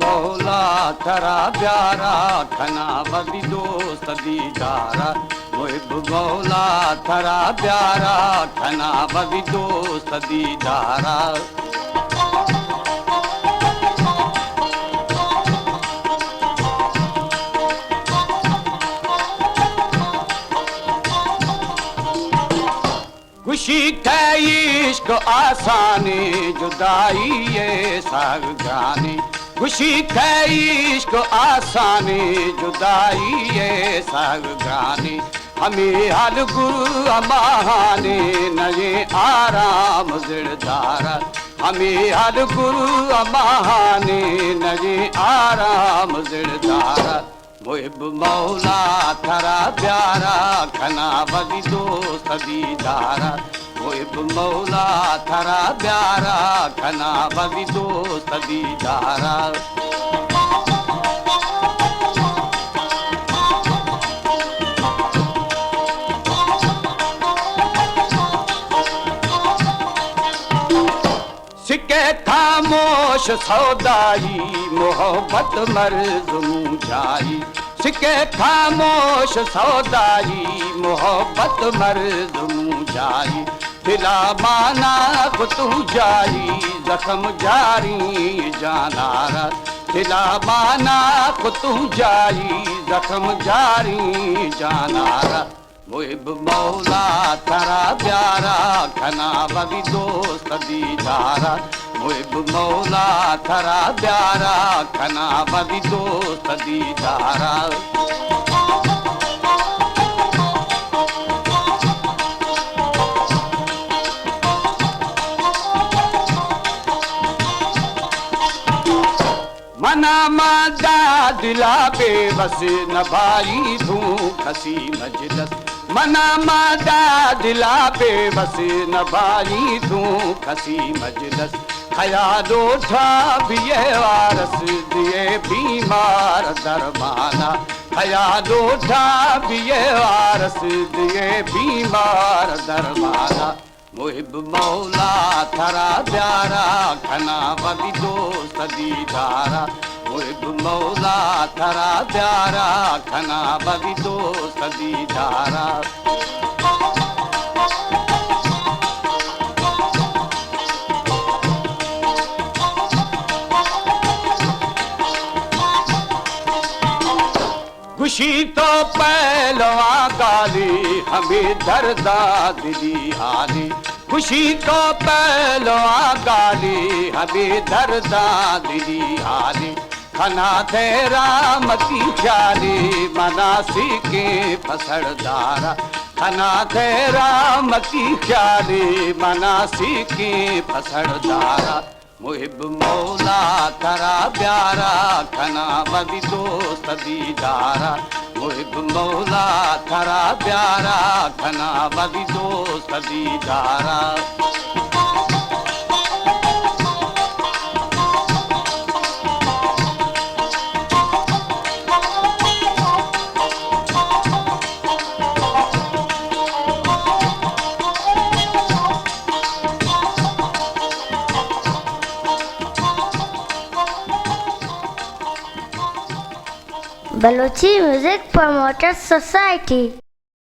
मौला थरा प्यारा खना बदी दोस्त दीदारा मुहिब मौला थरा प्यारा खना बदी दोस्त दीदारा खुशी कै इश्क आसानी जुदाई ये सागरानी खुशी कै इश्क आसानी जुदाई ये सागरानी हमें हल गुरु अमाहाने नए आराम जिरदारा हमें हल गुरु अमाहाने नए आराम जिरदारा मुहिब मौला थरा प्यारा खना बदी दोस्त दीदारा मुहिब मौला थरा प्यारा खना बदी दोस्त दीदारा सिके खामोश सौदाई मोहब्बत मर्ज़ जाई सिके खामोश सौदाई मोहब्बत मर्ज़ जाई दिला माना तू जाई जख्म जारी जानारा दिला माना तू जाई जख्म जारी जानारा मुहिब मौला थरा प्यारा खना बदी दोस्त दीदारा मुहिब मौला थरा प्यारा खना बदी दोस्त दीदारा मना मादा दिला बेबस न भाई तू खसी मजलस मना मादा दिला बेबस न भाई तू खसी मजलस ख्यालो था भी वारस दिए बीमार दरमाना ख्यालो था भी वारस दिए बीमार दरमाना मुहिब मौला थरा प्यारा खना बदी दोस्त दीदारा मुहिब मौला थरा प्यारा खना बदी दोस्त दीदारा खुशी तो पहलवा गाली हमें दर्दा दिली हाली खुशी तो पहलवा गाली हमें दर्दा दिली हाली खना तेरा मती ख्याली मनासी के फसरदारा खना तेरा मती ख्याली मनासी के फसरदारा मुहिब मौला थरा प्यारा खना बदी दोस्त दीदारा मुहिब मौला थरा प्यारा खना बदी दोस्त दीदारा बलोची म्यूजिक प्रमोटर्स सोसाइटी।